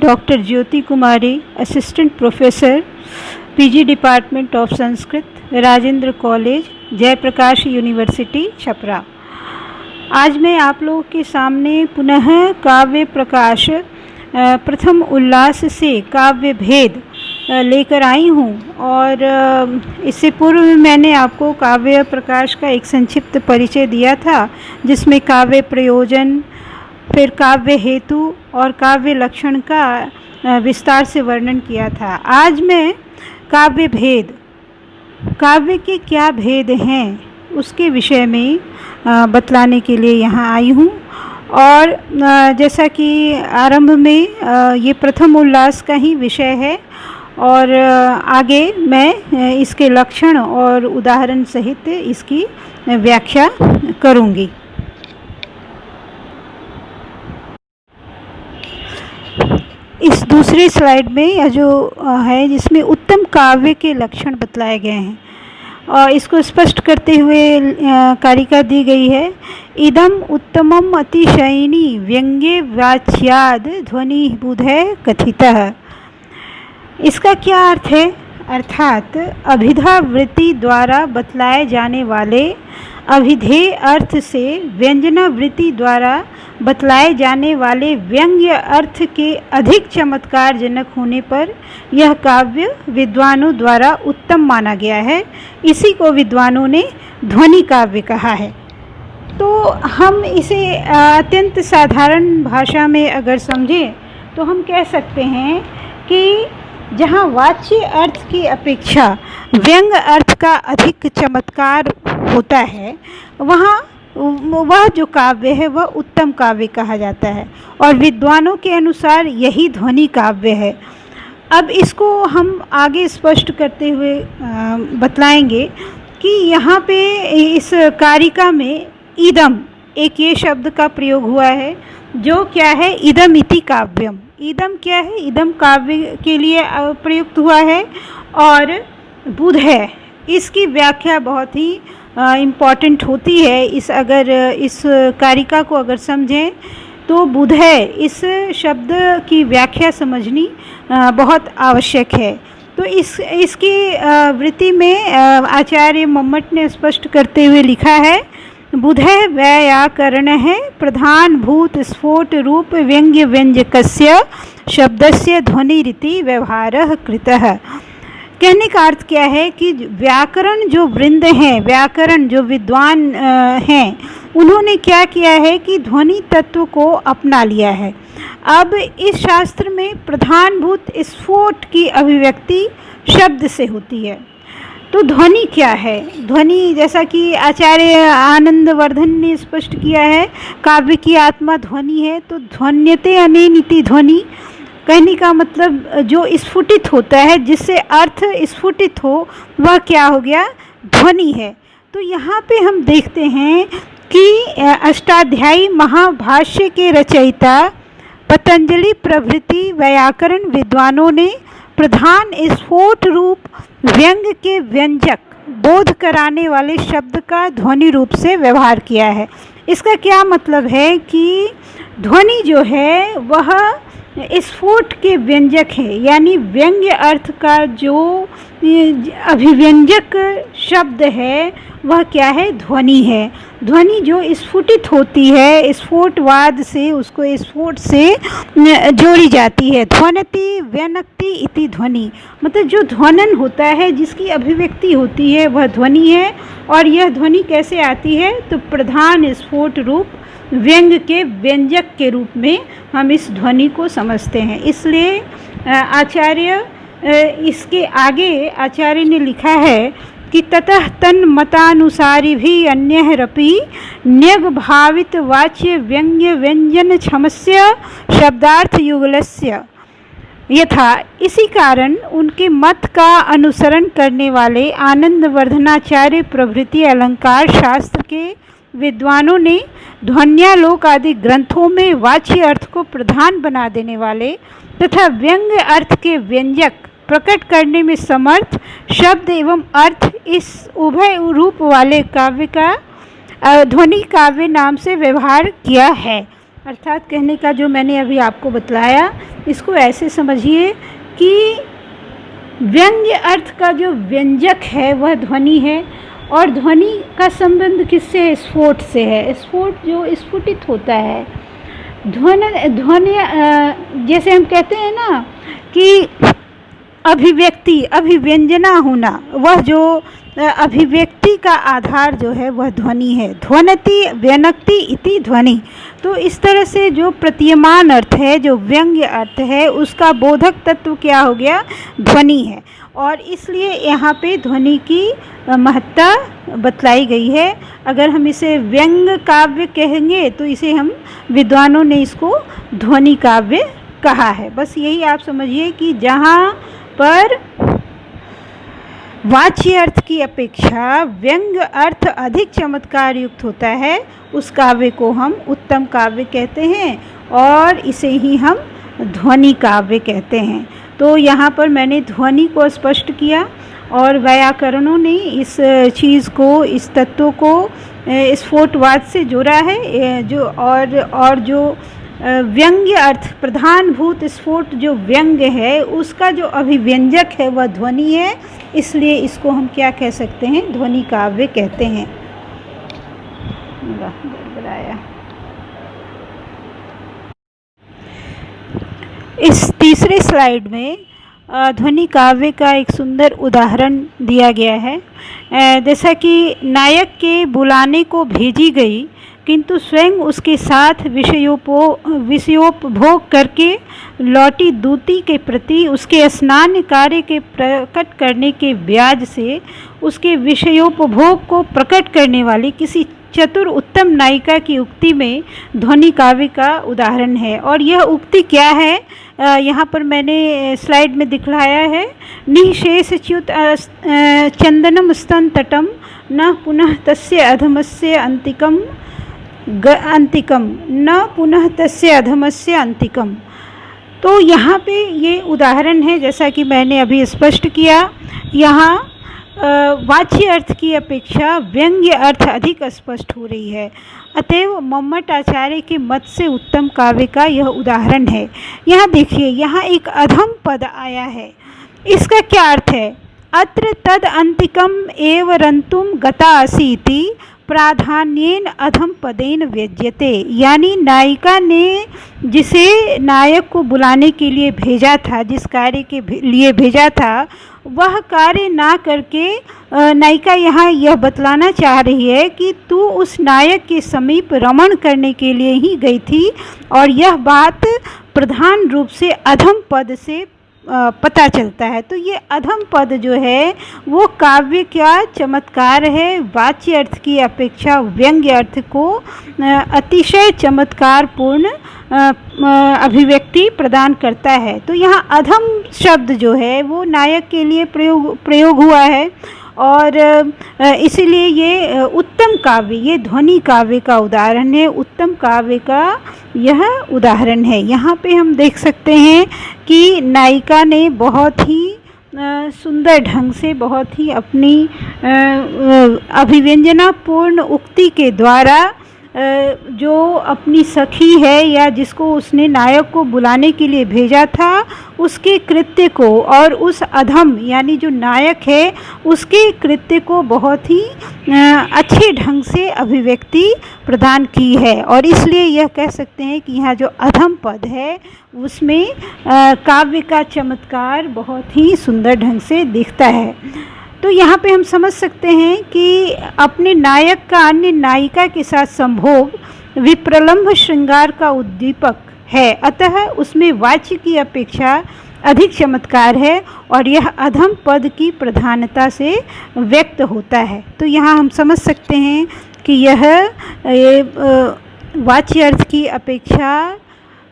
Doctor Jyoti Kumari, assistant professor, PG department of Sanskrit, Rajendra college, Jayaprakash university, Chhapra. आज मैं आप लोगों के सामने पुनः काव्य प्रकाश प्रथम उल्लास से काव्य भेद लेकर आई हूँ। और इससे पूर्व मैंने आपको काव्य प्रकाश का एक संक्षिप्त परिचय दिया था, जिसमें काव्य प्रयोजन, फिर काव्य हेतु और काव्य लक्षण का विस्तार से वर्णन किया था। आज मैं काव्य भेद, काव्य के क्या भेद हैं उसके विषय में बतलाने के लिए यहाँ आई हूँ। और जैसा कि आरंभ में ये प्रथम उल्लास का ही विषय है, और आगे मैं इसके लक्षण और उदाहरण सहित इसकी व्याख्या करूँगी। इस दूसरी स्लाइड में यह जो है, जिसमें उत्तम काव्य के लक्षण बतलाए गए हैं, और इसको स्पष्ट करते हुए कारिका दी गई है। इदम उत्तमम अतिशयिनी व्यंग्य वाच्याद ध्वनि बुधे कथितः। इसका क्या अर्थ है? अर्थात अभिधा वृत्ति द्वारा बतलाए जाने वाले अभिधेय अर्थ से व्यंजना वृत्ति द्वारा बतलाए जाने वाले व्यंग्य अर्थ के अधिक चमत्कारजनक होने पर यह काव्य विद्वानों द्वारा उत्तम माना गया है। इसी को विद्वानों ने ध्वनि काव्य कहा है। तो हम इसे अत्यंत साधारण भाषा में अगर समझें तो हम कह सकते हैं कि जहाँ वाच्य अर्थ की अपेक्षा व्यंग्य अर्थ का अधिक चमत्कार होता है, वहाँ वह जो काव्य है वह उत्तम काव्य कहा जाता है, और विद्वानों के अनुसार यही ध्वनि काव्य है। अब इसको हम आगे स्पष्ट करते हुए बतलाएंगे कि यहाँ पे इस कारिका में इदम, एक ये शब्द का प्रयोग हुआ है, जो क्या है, इदम इति काव्यम। इदम क्या है? इदम काव्य के लिए प्रयुक्त हुआ है। और बुध है, इसकी व्याख्या बहुत ही इम्पॉर्टेंट होती है। इस कारिका को अगर समझें तो बुध है, इस शब्द की व्याख्या समझनी बहुत आवश्यक है। तो इसकी वृत्ति में आचार्य मम्मट ने स्पष्ट करते हुए लिखा है, बुधः व्याकरण है प्रधान भूत स्फोट रूप व्यंग्य व्यंजकस्य शब्दस्य ध्वनि रीति व्यवहारः कृतः। कहने का अर्थ क्या है कि व्याकरण जो वृंद हैं, व्याकरण जो विद्वान हैं, उन्होंने क्या किया है कि ध्वनि तत्व को अपना लिया है। अब इस शास्त्र में प्रधानभूत स्फोट की अभिव्यक्ति शब्द से होती है। तो ध्वनि क्या है? ध्वनि, जैसा कि आचार्य आनंदवर्धन ने स्पष्ट किया है, काव्य की आत्मा ध्वनि है। तो ध्वन्यते अनेनिति ध्वनि, कहने का मतलब जो स्फुटित होता है, जिससे अर्थ स्फुटित हो, वह क्या हो गया? ध्वनि है। तो यहाँ पे हम देखते हैं कि अष्टाध्यायी महाभाष्य के रचयिता पतंजलि प्रभृति व्याकरण विद्वानों ने प्रधान स्फोट रूप व्यंग्य के व्यंजक बोध कराने वाले शब्द का ध्वनि रूप से व्यवहार किया है। इसका क्या मतलब है कि ध्वनि जो है वह स्फोट के व्यंजक है, यानी व्यंग्य अर्थ का जो अभिव्यंजक शब्द है वह क्या है? ध्वनि है। ध्वनि जो स्फुटित होती है, स्फोटवाद से, उसको स्फोट से जोड़ी जाती है। ध्वनति व्यनक्ति इति ध्वनि, मतलब जो ध्वनन होता है, जिसकी अभिव्यक्ति होती है, वह ध्वनि है। और यह ध्वनि कैसे आती है? तो प्रधान स्फोट रूप व्यंग्य के व्यंजक के रूप में हम इस ध्वनि को समझते हैं। इसलिए आचार्य, इसके आगे आचार्य ने लिखा है कि ततः तन मतानुसारी भी अन्यरपि न्यग भावित वाच्य व्यंग्य व्यंजन क्षमस्य शब्दार्थ युगलस्य यथा। इसी कारण उनके मत का अनुसरण करने वाले आनंदवर्धनाचार्य प्रभृति अलंकार शास्त्र के विद्वानों ने ध्वन्यालोक आदि ग्रंथों में वाच्य अर्थ को प्रधान बना देने वाले तथा व्यंग्य अर्थ के व्यंजक प्रकट करने में समर्थ शब्द एवं अर्थ इस उभय रूप वाले काव्य का ध्वनि काव्य नाम से व्यवहार किया है। अर्थात कहने का जो मैंने अभी आपको बतलाया, इसको ऐसे समझिए कि व्यंग्य अर्थ का जो व्यंजक है वह ध्वनि है, और ध्वनि का संबंध किससे है? स्फोट से है। स्फोट जो स्फुटित होता है, ध्वनि जैसे हम कहते हैं ना कि अभिव्यक्ति, अभिव्यंजना होना, वह जो अभिव्यक्ति का आधार जो है वह ध्वनि है। ध्वनति व्यनक्ति इति ध्वनि। तो इस तरह से जो प्रतीयमान अर्थ है, जो व्यंग्य अर्थ है, उसका बोधक तत्व क्या हो गया? ध्वनि है। और इसलिए यहाँ पे ध्वनि की महत्ता बतलाई गई है। अगर हम इसे व्यंग्य काव्य कहेंगे तो इसे हम विद्वानों ने इसको ध्वनि काव्य कहा है। बस यही आप समझिए कि जहाँ पर वाच्य अर्थ की अपेक्षा व्यंग्य अर्थ अधिक चमत्कार युक्त होता है, उस काव्य को हम उत्तम काव्य कहते हैं, और इसे ही हम ध्वनि काव्य कहते हैं। तो यहाँ पर मैंने ध्वनि को स्पष्ट किया, और व्याकरणों ने इस चीज़ को, इस तत्व को स्फोटवाद से जोड़ा है। जो और जो व्यंग्य अर्थ, प्रधानभूत स्फोट जो व्यंग्य है, उसका जो अभिव्यंजक है वह ध्वनि है। इसलिए इसको हम क्या कह सकते हैं? ध्वनि काव्य कहते हैं। गड़बड़ाया। इस तीसरे स्लाइड में ध्वनि काव्य का एक सुंदर उदाहरण दिया गया है। जैसा कि नायक के बुलाने को भेजी गई, किंतु स्वयं उसके साथ विषयोपभोग करके लौटी दूती के प्रति उसके स्नान कार्य के प्रकट करने के ब्याज से उसके विषयोपभोग को प्रकट करने वाली किसी चतुर उत्तम नायिका की उक्ति में ध्वनि काव्य का उदाहरण है। और यह उक्ति क्या है? यहाँ पर मैंने स्लाइड में दिखलाया है। निःशेषच्युत चंदनम स्तन तटम न पुनः तस्य अधमस्य अंतिकम न पुनः तस्य अधमस्य अंतिकम। तो यहाँ पे ये उदाहरण है, जैसा कि मैंने अभी स्पष्ट किया, यहाँ वाच्य अर्थ की अपेक्षा व्यंग्य अर्थ अधिक स्पष्ट हो रही है। अतएव मम्मट आचार्य के मत से उत्तम काव्य का यह उदाहरण है। यहाँ देखिए, यहाँ एक अधम पद आया है। इसका क्या अर्थ है? अत्र तद अंतिकम एव रंतुम गता असीति प्राधान्येन अधम पदेन व्यज्यते। यानी नायिका ने जिसे नायक को बुलाने के लिए भेजा था, जिस कार्य के लिए भेजा था, वह कार्य ना करके नायिका यहाँ यह बतलाना चाह रही है कि तू उस नायक के समीप रमण करने के लिए ही गई थी। और यह बात प्रधान रूप से अधम पद से पता चलता है। तो ये अधम पद जो है वो काव्य का चमत्कार है। वाच्य अर्थ की अपेक्षा व्यंग्य अर्थ को अतिशय चमत्कारपूर्ण अभिव्यक्ति प्रदान करता है। तो यहाँ अधम शब्द जो है वो नायक के लिए प्रयोग हुआ है, और इसीलिए ये उत्तम काव्य, ये ध्वनि काव्य का उदाहरण है, उत्तम काव्य का यह उदाहरण है। यहाँ पे हम देख सकते हैं कि नायिका ने बहुत ही सुंदर ढंग से, बहुत ही अपनी अभिव्यंजनापूर्ण उक्ति के द्वारा जो अपनी सखी है या जिसको उसने नायक को बुलाने के लिए भेजा था, उसके कृत्य को और उस अधम यानी जो नायक है उसके कृत्य को बहुत ही अच्छे ढंग से अभिव्यक्ति प्रदान की है। और इसलिए यह कह सकते हैं कि यहाँ जो अधम पद है उसमें काव्य का चमत्कार बहुत ही सुंदर ढंग से दिखता है। तो यहाँ पे हम समझ सकते हैं कि अपने नायक का अन्य नायिका के साथ संभोग विप्रलम्भ श्रृंगार का उद्दीपक है, अतः उसमें वाच्य की अपेक्षा अधिक चमत्कार है और यह अधम पद की प्रधानता से व्यक्त होता है। तो यहाँ हम समझ सकते हैं कि यह वाच्य अर्थ की अपेक्षा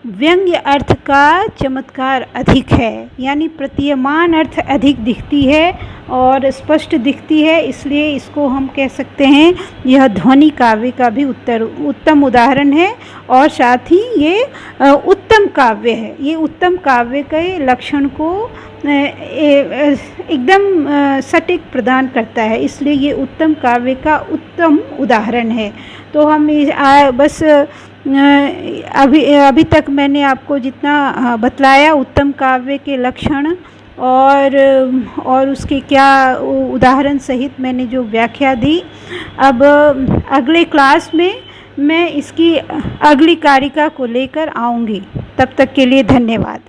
व्यंग्य अर्थ का चमत्कार अधिक है, यानी प्रतीयमान अर्थ अधिक दिखती है और स्पष्ट दिखती है। इसलिए इसको हम कह सकते हैं यह ध्वनि काव्य का भी उत्तम उदाहरण है, और साथ ही ये उत्तम काव्य है। ये उत्तम काव्य के लक्षण को एकदम सटीक प्रदान करता है, इसलिए ये उत्तम काव्य का उत्तम उदाहरण है। तो हम बस अभी तक मैंने आपको जितना बतलाया उत्तम काव्य के लक्षण और उसके क्या उदाहरण सहित मैंने जो व्याख्या दी। अब अगले क्लास में मैं इसकी अगली कारिका को लेकर आऊँगी। तब तक के लिए धन्यवाद।